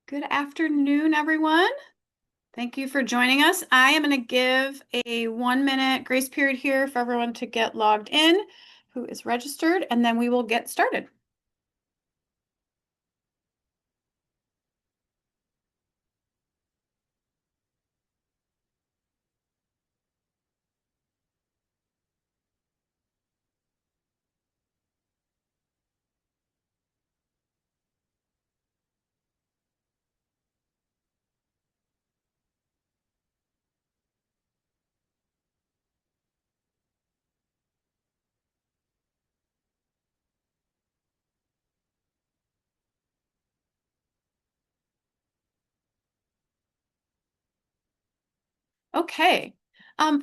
Good afternoon, everyone. Thank you for joining us. I am going to give a 1 minute grace period here for everyone to get logged in who is registered, and then we will get started. Okay.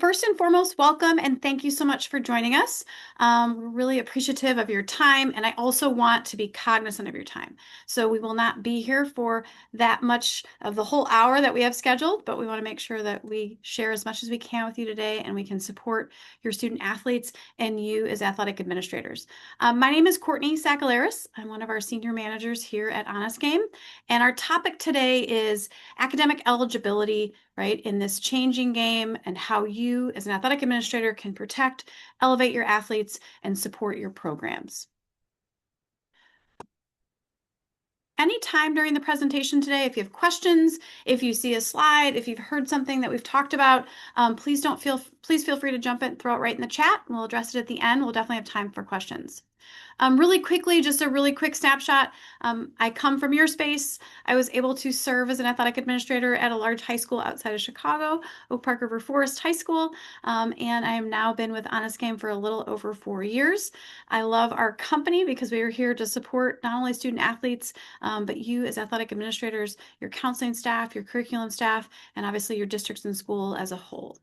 First and foremost, welcome and thank you so much for joining us. We're really appreciative of your time, and I also want to be cognizant of your time. So we will not be here for that much of the whole hour that we have scheduled, but we want to make sure that we share as much as we can with you today and we can support your student athletes and you as athletic administrators. My name is Courtney Sakalaris. I'm one of our senior managers here at Honest Game, and our topic today is academic eligibility, right, in this changing game, and how you as an athletic administrator can protect, elevate your athletes, and support your programs. Anytime during the presentation today, if you have questions, if you see a slide, if you've heard something that we've talked about, please feel free to jump in, throw it right in the chat, and we'll address it at the end. We'll definitely have time for questions. Really quickly, just a really quick snapshot. I come from your space. I was able to serve as an athletic administrator at a large high school outside of Chicago, Oak Park River Forest High School, and I have now been with Honest Game for a little over 4 years. I love our company because we are here to support not only student athletes, but you as athletic administrators, your counseling staff, your curriculum staff, and obviously your districts and school as a whole.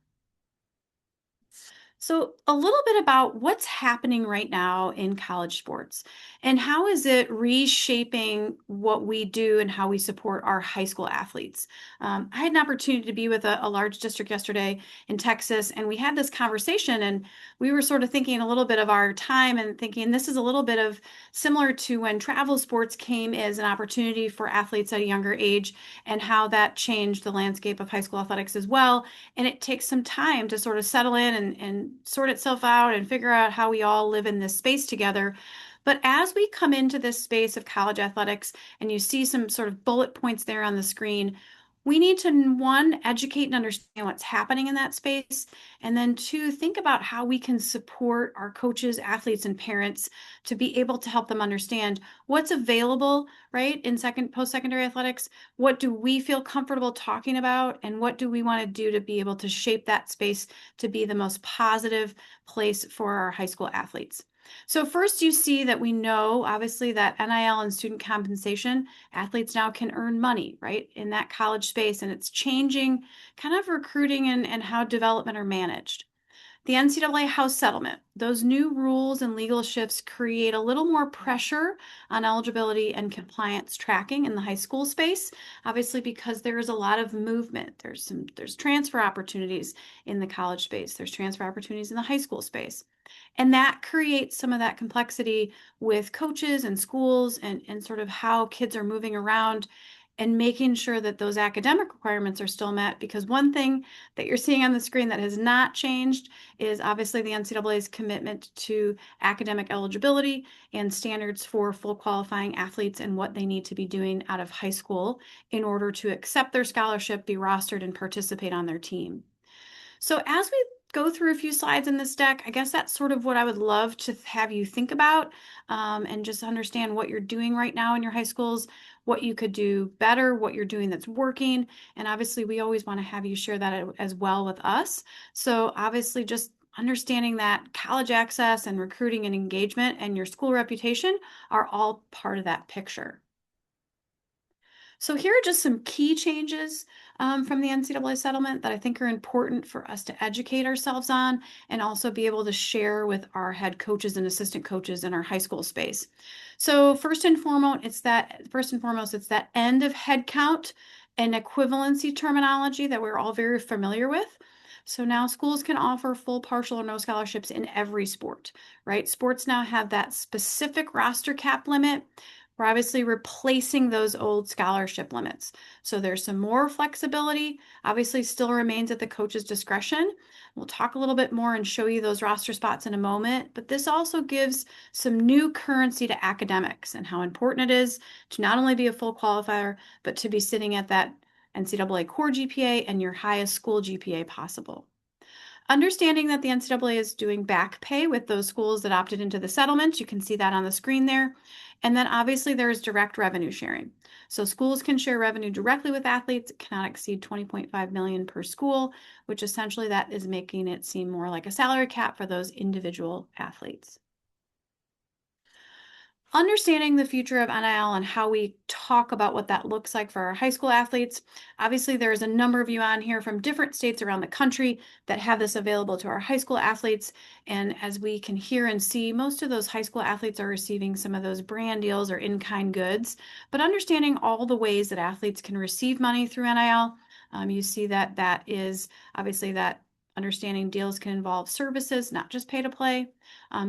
So, a little bit about what's happening right now in college sports and how is it reshaping what we do and how we support our high school athletes. I had an opportunity to be with a large district yesterday in Texas, and we had this conversation, and we were sort of thinking a little bit of our time and thinking this is a little bit of similar to when travel sports came as an opportunity for athletes at a younger age and how that changed the landscape of high school athletics as well. And it takes some time to sort of settle in and sort itself out and figure out how we all live in this space together. But as we come into this space of college athletics, and you see some sort of bullet points there on the screen, we need to, one, educate and understand what's happening in that space, and then two, think about how we can support our coaches, athletes, and parents to be able to help them understand what's available, right, in post-secondary athletics. What do we feel comfortable talking about, and what do we want to do to be able to shape that space to be the most positive place for our high school athletes? So first, you see that we know, obviously, that NIL and student compensation, athletes now can earn money, right, in that college space, and it's changing kind of recruiting and how development are managed. The NCAA House settlement, those new rules and legal shifts create a little more pressure on eligibility and compliance tracking in the high school space, obviously because there is a lot of movement. There's transfer opportunities in the college space. There's transfer opportunities in the high school space. And that creates some of that complexity with coaches and schools and sort of how kids are moving around and making sure that those academic requirements are still met. Because one thing that you're seeing on the screen that has not changed is obviously the NCAA's commitment to academic eligibility and standards for full qualifying athletes and what they need to be doing out of high school in order to accept their scholarship, be rostered, and participate on their team. So as we go through a few slides in this deck, I guess that's sort of what I would love to have you think about, and just understand what you're doing right now in your high schools, what you could do better, what you're doing that's working. And obviously, we always want to have you share that as well with us. So obviously, just understanding that college access and recruiting and engagement and your school reputation are all part of that picture. So here are just some key changes from the NCAA settlement that I think are important for us to educate ourselves on and also be able to share with our head coaches and assistant coaches in our high school space. So first and foremost, it's that end of head count and equivalency terminology that we're all very familiar with. So now schools can offer full, partial, or no scholarships in every sport, right? Sports now have that specific roster cap limit, We're obviously replacing those old scholarship limits. So there's some more flexibility, obviously still remains at the coach's discretion. We'll talk a little bit more and show you those roster spots in a moment, but this also gives some new currency to academics and how important it is to not only be a full qualifier, but to be sitting at that NCAA core GPA and your highest school GPA possible. Understanding that the NCAA is doing back pay with those schools that opted into the settlement, you can see that on the screen there. And then obviously there is direct revenue sharing. So schools can share revenue directly with athletes. It cannot exceed 20.5 million per school, which essentially that is making it seem more like a salary cap for those individual athletes. Understanding the future of NIL and how we talk about what that looks like for our high school athletes. Obviously, there's a number of you on here from different states around the country that have this available to our high school athletes. And as we can hear and see, most of those high school athletes are receiving some of those brand deals or in-kind goods. But understanding all the ways that athletes can receive money through NIL, you see that that is obviously that understanding deals can involve services, not just pay to play.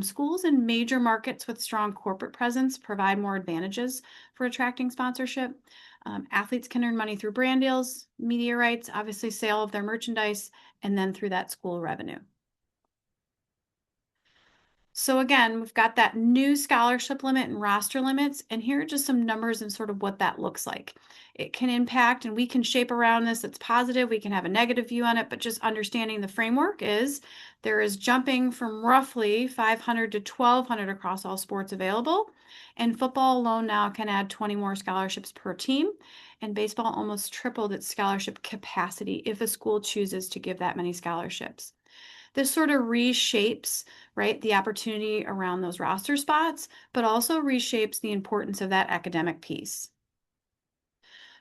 Schools in major markets with strong corporate presence provide more advantages for attracting sponsorship. Athletes can earn money through brand deals, media rights, obviously sale of their merchandise, and then through that school revenue. So again, we've got that new scholarship limit and roster limits, and here are just some numbers and sort of what that looks like. It can impact, and we can shape around this. It's positive. We can have a negative view on it, but just understanding the framework is there is jumping from roughly 500 to 1,200 across all sports available, and football alone now can add 20 more scholarships per team, and baseball almost tripled its scholarship capacity if a school chooses to give that many scholarships. This sort of reshapes, right, the opportunity around those roster spots, but also reshapes the importance of that academic piece.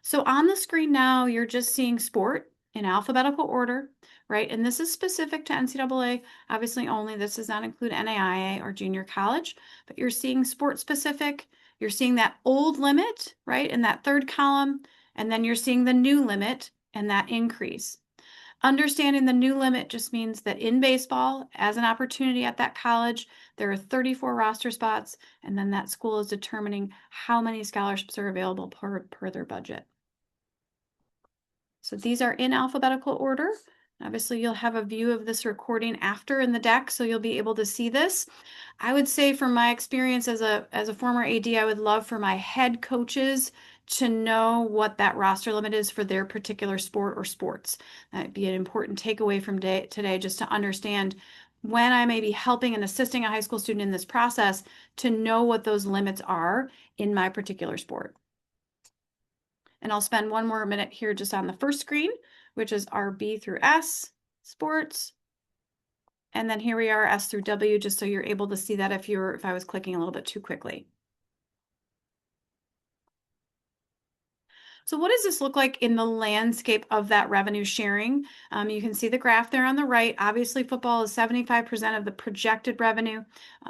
So on the screen now, you're just seeing sport in alphabetical order, right? And this is specific to NCAA, obviously only. This does not include NAIA or junior college, but you're seeing sport specific. You're seeing that old limit, right, in that third column, and then you're seeing the new limit and that increase. Understanding the new limit just means that in baseball, as an opportunity at that college, there are 34 roster spots, and then that school is determining how many scholarships are available per their budget. So these are in alphabetical order. Obviously, you'll have a view of this recording after in the deck, so you'll be able to see this. I would say from my experience as a former AD, I would love for my head coaches to know what that roster limit is for their particular sport or sports. That'd be an important takeaway from today, just to understand when I may be helping and assisting a high school student in this process to know what those limits are in my particular sport. And I'll spend one more minute here just on the first screen, which is our B through S sports. And then here we are, S through W, just so you're able to see that if I was clicking a little bit too quickly. So what does this look like in the landscape of that revenue sharing? You can see the graph there on the right. Obviously, football is 75% of the projected revenue.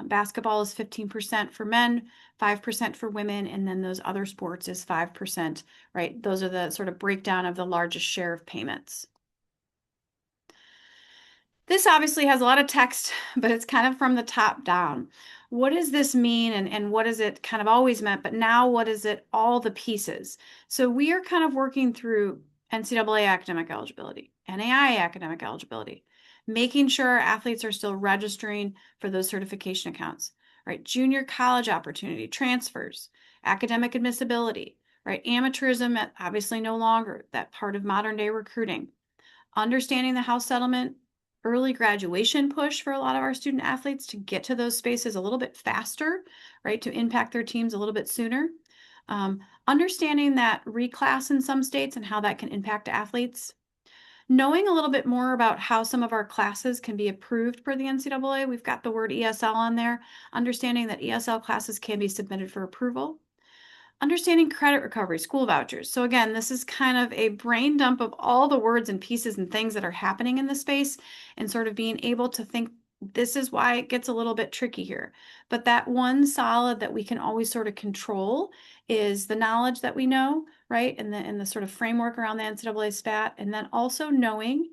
Basketball is 15% for men, 5% for women, and then those other sports is 5%, right? Those are the sort of breakdown of the largest share of payments. This obviously has a lot of text, but it's kind of from the top down. What does this mean and what has it kind of always meant, but now what is it, all the pieces? So we are kind of working through NCAA academic eligibility, NAIA academic eligibility, making sure our athletes are still registering for those certification accounts, right? Junior college opportunity, transfers, academic admissibility, right? Amateurism, obviously no longer that part of modern day recruiting. Understanding the house settlement, early graduation push for a lot of our student athletes to get to those spaces a little bit faster, right, to impact their teams a little bit sooner. Understanding that reclass in some states and how that can impact athletes. Knowing a little bit more about how some of our classes can be approved per the NCAA. We've got the word ESL on there. Understanding that ESL classes can be submitted for approval. Understanding credit recovery, school vouchers. So again, this is kind of a brain dump of all the words and pieces and things that are happening in this space and sort of being able to think this is why it gets a little bit tricky here. But that one solid that we can always sort of control is the knowledge that we know, right? And the sort of framework around the NCAA SPAT. And then also knowing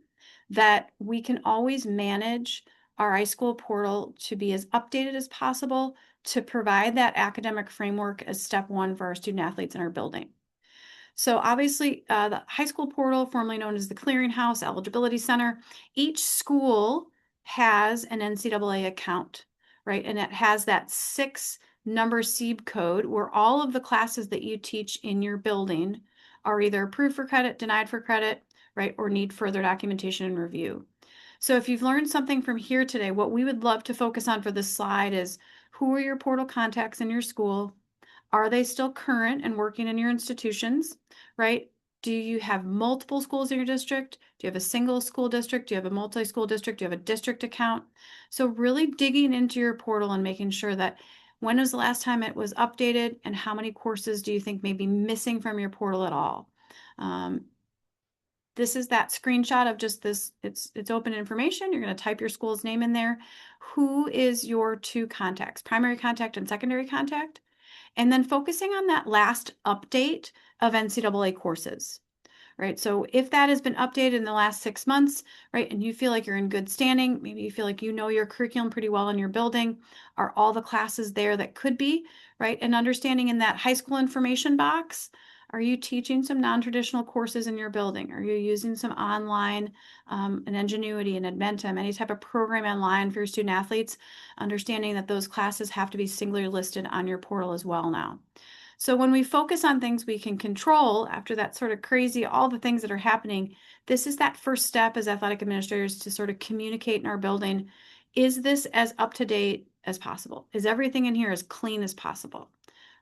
that we can always manage our iSchool portal to be as updated as possible, to provide that academic framework as step one for our student athletes in our building. So obviously, the high school portal, formerly known as the Clearinghouse Eligibility Center, each school has an NCAA account, right? And it has that 6-number SEEB code where all of the classes that you teach in your building are either approved for credit, denied for credit, right, or need further documentation and review. So if you've learned something from here today, what we would love to focus on for this slide is who are your portal contacts in your school? Are they still current and working in your institutions, right? Do you have multiple schools in your district? Do you have a single school district? Do you have a multi-school district? Do you have a district account? So really digging into your portal and making sure that when was the last time it was updated and how many courses do you think may be missing from your portal at all? This is that screenshot of just this, it's open information. You're going to type your school's name in there. Who is your two contacts, primary contact and secondary contact? And then focusing on that last update of NCAA courses, right? So if that has been updated in the last 6 months, right, and you feel like you're in good standing, maybe you feel like you know your curriculum pretty well in your building, are all the classes there that could be, right? And understanding in that high school information box, are you teaching some non-traditional courses in your building? Are you using some online, an Ingenuity and Admentum, any type of program online for your student athletes? Understanding that those classes have to be singularly listed on your portal as well now. So when we focus on things we can control after that sort of crazy, all the things that are happening, this is that first step as athletic administrators to sort of communicate in our building. Is this as up to date as possible? Is everything in here as clean as possible?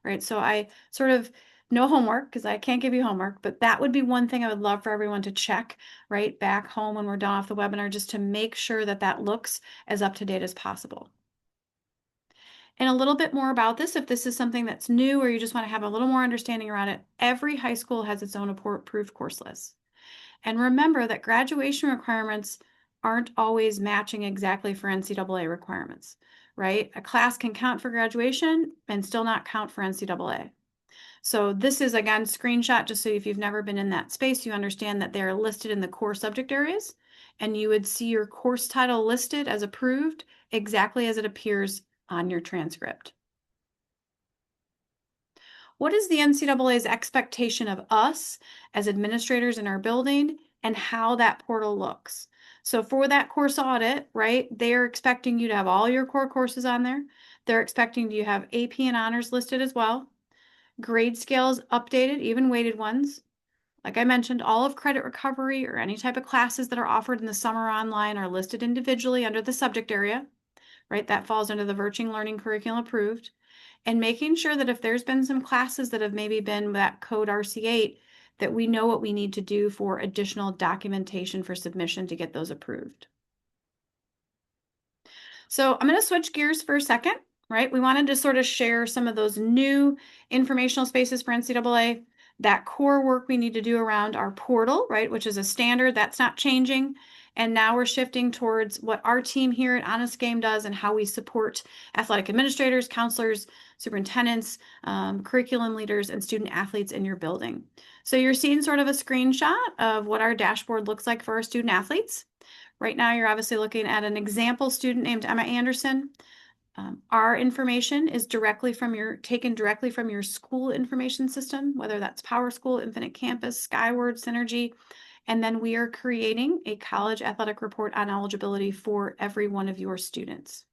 Right. So I sort of no homework because I can't give you homework, but that would be one thing I would love for everyone to check right back home when we're done off the webinar, just to make sure that that looks as up to date as possible. And a little bit more about this, if this is something that's new or you just want to have a little more understanding around it, every high school has its own approved course list. And remember that graduation requirements aren't always matching exactly for NCAA requirements, right? A class can count for graduation and still not count for NCAA. So this is, again, screenshot, just so if you've never been in that space, you understand that they're listed in the core subject areas, and you would see your course title listed as approved exactly as it appears on your transcript. What is the NCAA's expectation of us as administrators in our building and how that portal looks? So for that course audit, right, they're expecting you to have all your core courses on there. They're expecting you to have AP and honors listed as well. Grade scales updated, even weighted ones. Like I mentioned, all of credit recovery or any type of classes that are offered in the summer online are listed individually under the subject area, right? That falls under the Virtual Learning Curriculum approved. And making sure that if there's been some classes that have maybe been that code RC8, that we know what we need to do for additional documentation for submission to get those approved. So I'm going to switch gears for a second, right? We wanted to sort of share some of those new informational spaces for NCAA, that core work we need to do around our portal, right, which is a standard that's not changing. And now we're shifting towards what our team here at Honest Game does and how we support athletic administrators, counselors, superintendents, curriculum leaders, and student athletes in your building. So you're seeing sort of a screenshot of what our dashboard looks like for our student athletes. Right now, you're obviously looking at an example student named Emma Anderson. Our information is taken directly from your school information system, whether that's PowerSchool, Infinite Campus, Skyward, Synergy, and then we are creating a college athletic report on eligibility for every one of your students.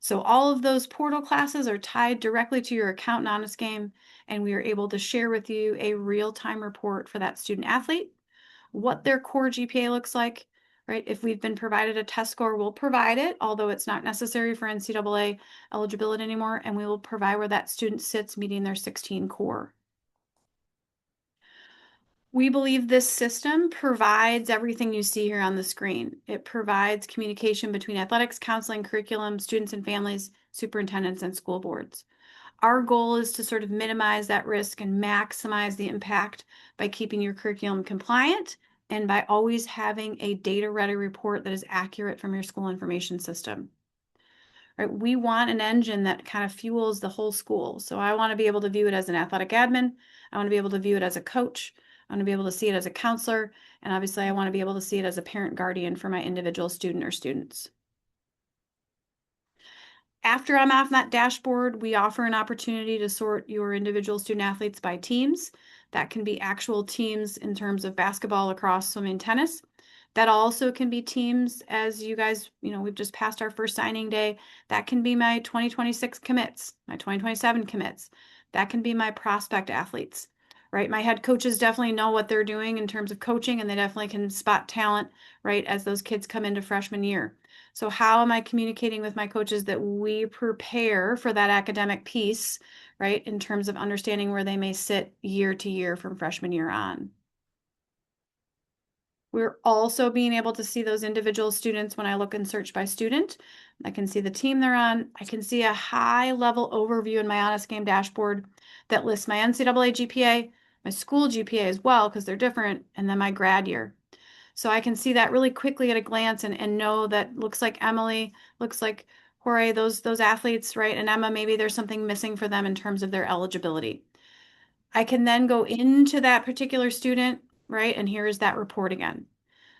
So all of those portal classes are tied directly to your account in Honest Game, and we are able to share with you a real-time report for that student athlete, what their core GPA looks like, right? If we've been provided a test score, we'll provide it, although it's not necessary for NCAA eligibility anymore, and we will provide where that student sits meeting their 16 core. We believe this system provides everything you see here on the screen. It provides communication between athletics, counseling, curriculum, students and families, superintendents, and school boards. Our goal is to sort of minimize that risk and maximize the impact by keeping your curriculum compliant and by always having a data-ready report that is accurate from your school information system. Right? We want an engine that kind of fuels the whole school. So I want to be able to view it as an athletic admin. I want to be able to view it as a coach. I want to be able to see it as a counselor. And obviously, I want to be able to see it as a parent guardian for my individual student or students. After I'm off that dashboard, we offer an opportunity to sort your individual student athletes by teams. That can be actual teams in terms of basketball, lacrosse, swimming, tennis. That also can be teams as you guys, we've just passed our first signing day. That can be my 2026 commits, my 2027 commits. That can be my prospect athletes, right? My head coaches definitely know what they're doing in terms of coaching, and they definitely can spot talent, right, as those kids come into freshman year. So how am I communicating with my coaches that we prepare for that academic piece, right, in terms of understanding where they may sit year to year from freshman year on? We're also being able to see those individual students when I look and search by student. I can see the team they're on. I can see a high level overview in my Honest Game dashboard that lists my NCAA GPA, my school GPA as well, because they're different, and then my grad year. So I can see that really quickly at a glance and know that looks like Emily, looks like Jorge, those athletes, right? And Emma, maybe there's something missing for them in terms of their eligibility. I can then go into that particular student, right? And here is that report again.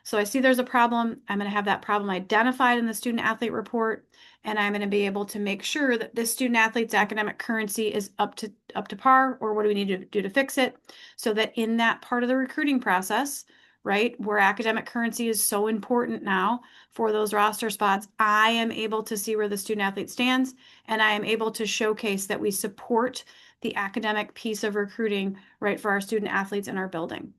So I see there's a problem. I'm going to have that problem identified in the student athlete report, and I'm going to be able to make sure that this student athlete's academic currency is up to par, or what do we need to do to fix it, so that in that part of the recruiting process, right, where academic currency is so important now for those roster spots, I am able to see where the student athlete stands, and I am able to showcase that we support the academic piece of recruiting, right, for our student athletes in our building.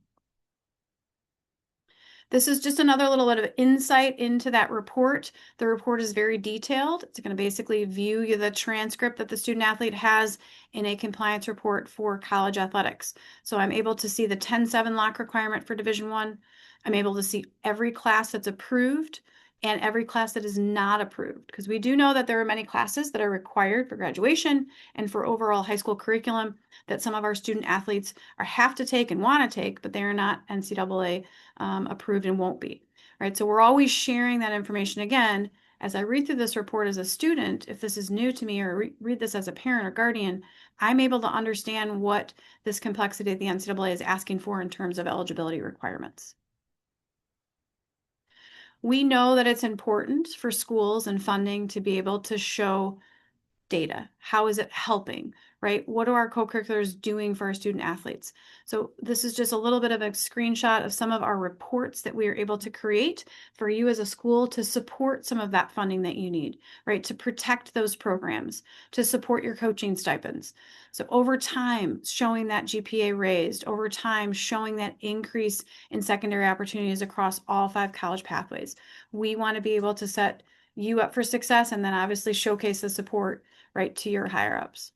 This is just another little bit of insight into that report. The report is very detailed. It's going to basically view the transcript that the student athlete has in a compliance report for college athletics. So I'm able to see the 10-7 lock requirement for Division I. I'm able to see every class that's approved and every class that is not approved, because we do know that there are many classes that are required for graduation and for overall high school curriculum that some of our student athletes have to take and want to take, but they are not NCAA approved and won't be, right? So we're always sharing that information. Again, as I read through this report as a student, if this is new to me, or read this as a parent or guardian, I'm able to understand what this complexity of the NCAA is asking for in terms of eligibility requirements. We know that it's important for schools and funding to be able to show data. How is it helping, right? What are our co-curriculars doing for our student athletes? So this is just a little bit of a screenshot of some of our reports that we are able to create for you as a school to support some of that funding that you need, right? To protect those programs, to support your coaching stipends. So over time, showing that GPA raised, over time, showing that increase in secondary opportunities across all 5 college pathways. We want to be able to set you up for success and then obviously showcase the support right to your higher ups.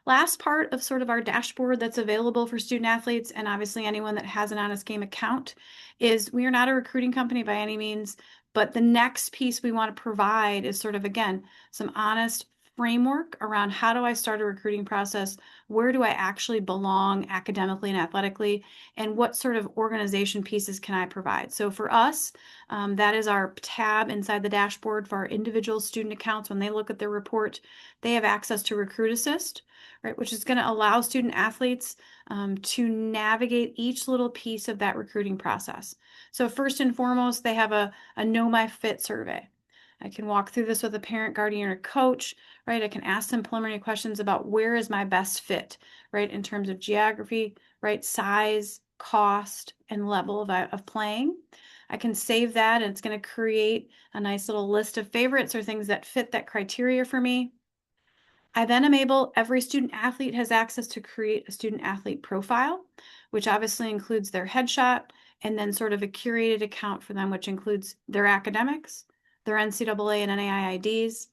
Last part of sort of our dashboard that's available for student athletes and obviously anyone that has an Honest Game account is we are not a recruiting company by any means, but the next piece we want to provide is sort of, again, some honest framework around how do I start a recruiting process? Where do I actually belong academically and athletically? And what sort of organization pieces can I provide? So for us, that is our tab inside the dashboard for our individual student accounts. When they look at their report, they have access to Recruit Assist, right, which is going to allow student athletes to navigate each little piece of that recruiting process. So first and foremost, they have a Know My Fit survey. I can walk through this with a parent, guardian, or coach, right? I can ask them preliminary questions about where is my best fit, right? In terms of geography, right? Size, cost, and level of playing. I can save that and it's going to create a nice little list of favorites or things that fit that criteria for me. I then am able, every student athlete has access to create a student athlete profile, which obviously includes their headshot and then sort of a curated account for them, which includes their academics, their NCAA and NAIA IDs,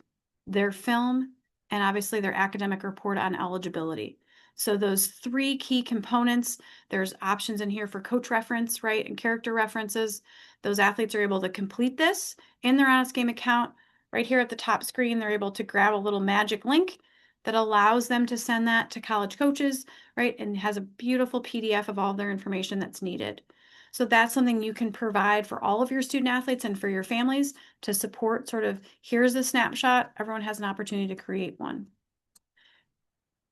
their film, and obviously their academic report on eligibility. So those 3 key components, there's options in here for coach reference, right, and character references. Those athletes are able to complete this in their Honest Game account. Right here at the top screen, they're able to grab a little magic link that allows them to send that to college coaches, right? And has a beautiful PDF of all their information that's needed. So that's something you can provide for all of your student athletes and for your families to support sort of, here's the snapshot. Everyone has an opportunity to create one.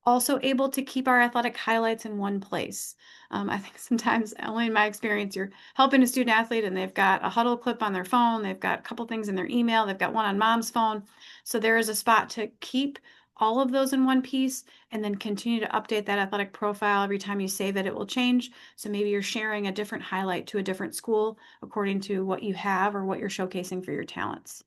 Also able to keep our athletic highlights in one place. I think sometimes, only in my experience, you're helping a student athlete and they've got a huddle clip on their phone, they've got a couple things in their email, they've got one on mom's phone. So there is a spot to keep all of those in one piece and then continue to update that athletic profile. Every time you save it, it will change. So maybe you're sharing a different highlight to a different school according to what you have or what you're showcasing for your talents.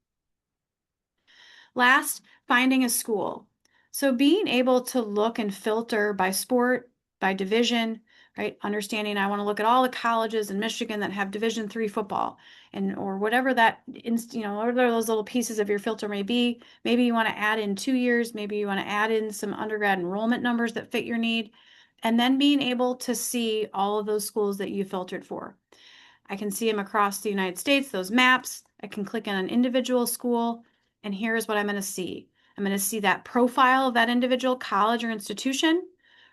Last, finding a school. So being able to look and filter by sport, by division, right? Understanding I want to look at all the colleges in Michigan that have Division III football and or whatever that whatever those little pieces of your filter may be. Maybe you want to add in 2 years, maybe you want to add in some undergrad enrollment numbers that fit your need, and then being able to see all of those schools that you filtered for. I can see them across the United States, those maps. I can click on an individual school, and here's what I'm going to see. I'm going to see that profile of that individual college or institution,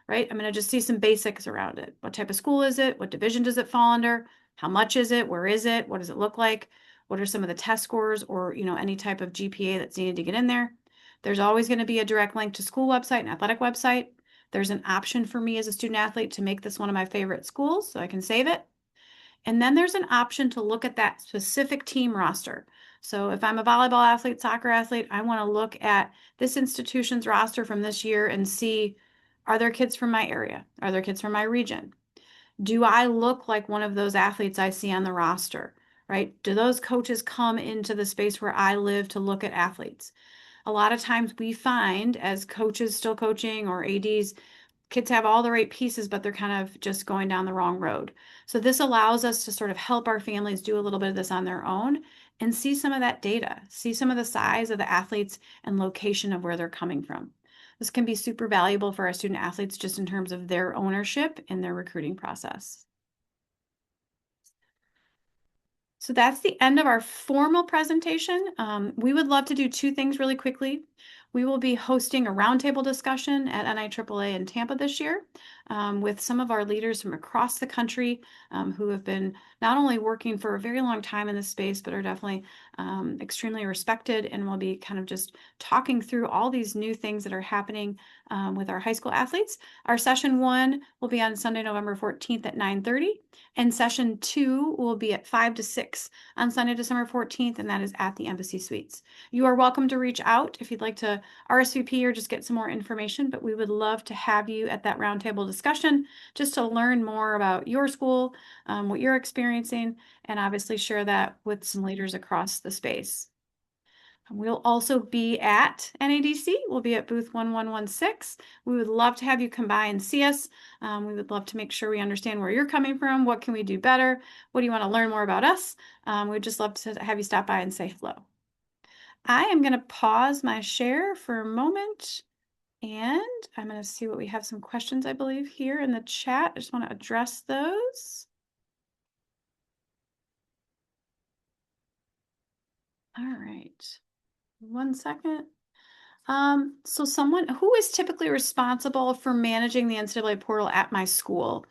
right? I'm going to just see some basics around it. What type of school is it? What division does it fall under? How much is it? Where is it? What does it look like? What are some of the test scores or, any type of GPA that's needed to get in there? There's always going to be a direct link to school website and athletic website. There's an option for me as a student athlete to make this one of my favorite schools, so I can save it. And then there's an option to look at that specific team roster. So if I'm a volleyball athlete, soccer athlete, I want to look at this institution's roster from this year and see, are there kids from my area? Are there kids from my region? Do I look like one of those athletes I see on the roster, right? Do those coaches come into the space where I live to look at athletes? A lot of times we find as coaches still coaching or ADs, kids have all the right pieces, but they're kind of just going down the wrong road. So this allows us to sort of help our families do a little bit of this on their own and see some of that data, see some of the size of the athletes and location of where they're coming from. This can be super valuable for our student athletes just in terms of their ownership in their recruiting process. So that's the end of our formal presentation. We would love to do two things really quickly. We will be hosting a roundtable discussion at NIAAA in Tampa this year with some of our leaders from across the country who have been not only working for a very long time in this space, but are definitely extremely respected, and we'll be kind of just talking through all these new things that are happening with our high school athletes. Our session 1 will be on Sunday, November 14th at 9:30. And session 2 will be at 5 to 6 on Sunday, December 14th, and that is at the Embassy Suites. You are welcome to reach out if you'd like to RSVP or just get some more information, but we would love to have you at that roundtable discussion just to learn more about your school, what you're experiencing, and obviously share that with some leaders across the space. We'll also be at NADC. We'll be at booth 1116. We would love to have you come by and see us. We would love to make sure we understand where you're coming from. What can we do better? What do you want to learn more about us? We'd just love to have you stop by and say hello. I am going to pause my share for a moment, and I'm going to see what we have some questions, I believe, here in the chat. I just want to address those. All right. 1 second. So someone who is typically responsible for managing the NCAA portal at my school.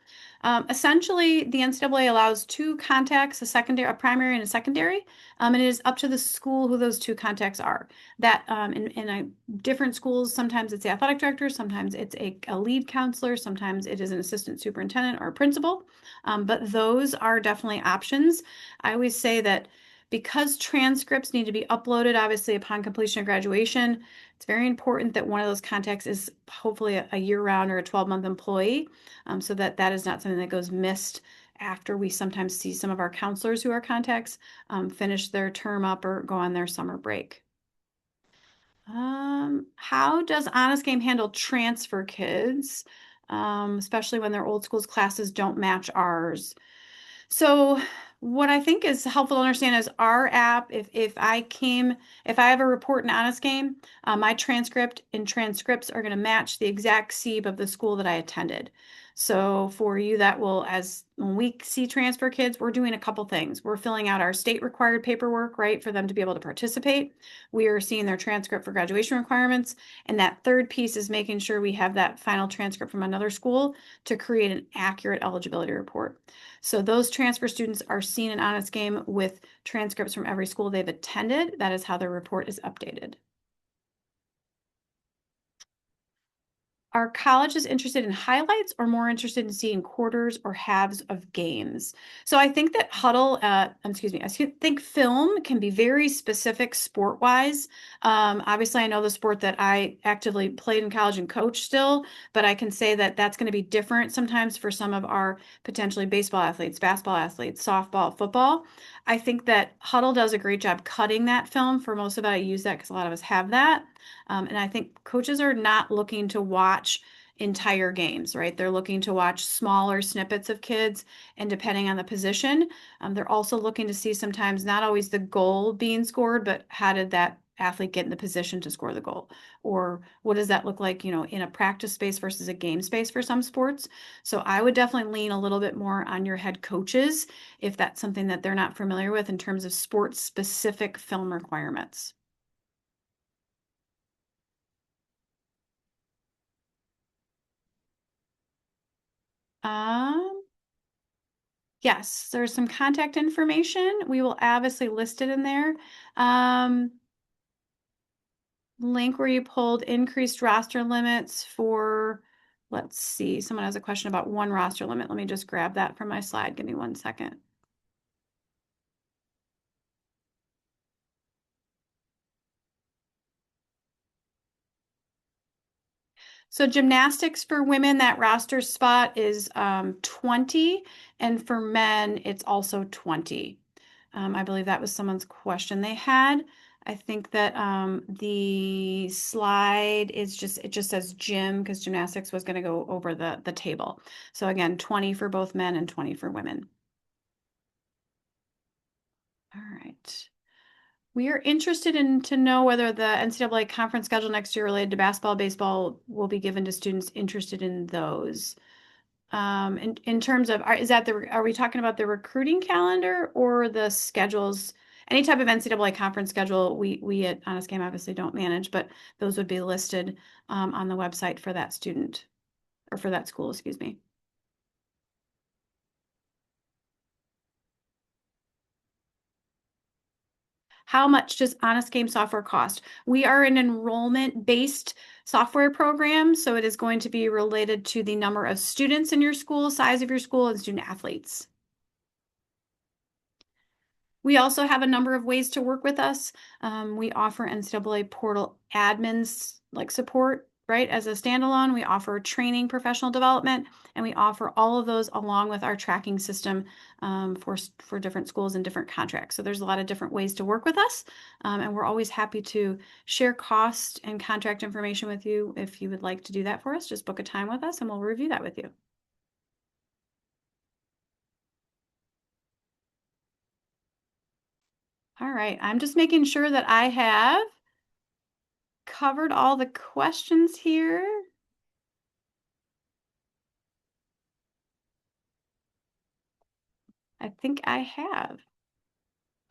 Essentially, the NCAA allows two contacts, a primary and a secondary, and it is up to the school who those two contacts are. That in different schools, sometimes it's the athletic director, sometimes it's a lead counselor, sometimes it is an assistant superintendent or a principal, but those are definitely options. I always say that because transcripts need to be uploaded, obviously, upon completion of graduation, it's very important that one of those contacts is hopefully a year-round or a 12-month employee, so that that is not something that goes missed after we sometimes see some of our counselors who are contacts finish their term up or go on their summer break. How does Honest Game handle transfer kids, especially when their old school's classes don't match ours? So what I think is helpful to understand is our app, if I have a report in Honest Game, my transcript and transcripts are going to match the exact SEEB of the school that I attended. So for you, that will, as when we see transfer kids, we're doing a couple things. We're filling out our state required paperwork, right, for them to be able to participate. We are seeing their transcript for graduation requirements. And that third piece is making sure we have that final transcript from another school to create an accurate eligibility report. So those transfer students are seen in Honest Game with transcripts from every school they've attended. That is how their report is updated. Are colleges interested in highlights or more interested in seeing quarters or halves of games? So I think that I think film can be very specific sport-wise. Obviously, I know the sport that I actively played in college and coach still, but I can say that that's going to be different sometimes for some of our potentially baseball athletes, basketball athletes, softball, football. I think that Huddle does a great job cutting that film. For most of it, I use that because a lot of us have that. And I think coaches are not looking to watch entire games, right? They're looking to watch smaller snippets of kids, and depending on the position, they're also looking to see sometimes not always the goal being scored, but how did that athlete get in the position to score the goal? Or what does that look like, in a practice space versus a game space for some sports? So I would definitely lean a little bit more on your head coaches if that's something that they're not familiar with in terms of sports specific film requirements. Um, yes, there's some contact information. We will obviously list it in there. Um, Link where you pulled increased roster limits for, let's see, someone has a question about one roster limit. Let me just grab that from my slide. Give me 1 second. So gymnastics for women, that roster spot is 20, and for men, it's also 20. I believe that was someone's question they had. I think that the slide is it just says gym because gymnastics was going to go over the table. So again, 20 for both men and 20 for women. All right. We are interested in to know whether the NCAA conference schedule next year related to basketball, baseball will be given to students interested in those. In terms of, are we talking about the recruiting calendar or the schedules? Any type of NCAA conference schedule, we at Honest Game obviously don't manage, but those would be listed on the website for that student or for that school, excuse me. How much does Honest Game software cost? We are an enrollment-based software program, so it is going to be related to the number of students in your school, size of your school, and student athletes. We also have a number of ways to work with us. We offer NCAA portal admins like support, right? As a standalone, we offer training, professional development, and we offer all of those along with our tracking system for different schools and different contracts. So there's a lot of different ways to work with us, and we're always happy to share cost and contract information with you. If you would like to do that for us, just book a time with us and we'll review that with you. All right, I'm just making sure that I have covered all the questions here. I think I have.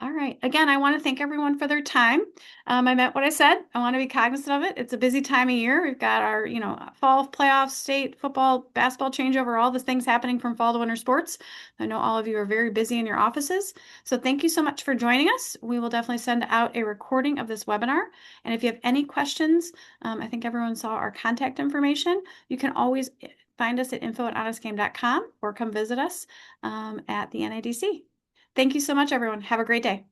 All right. Again, I want to thank everyone for their time. I meant what I said. I want to be cognizant of it. It's a busy time of year. We've got our, fall playoffs, state football, basketball changeover, all the things happening from fall to winter sports. I know all of you are very busy in your offices. So thank you so much for joining us. We will definitely send out a recording of this webinar. And if you have any questions, I think everyone saw our contact information. You can always find us at info@honestgame.com or come visit us at the NADC. Thank you so much, everyone. Have a great day.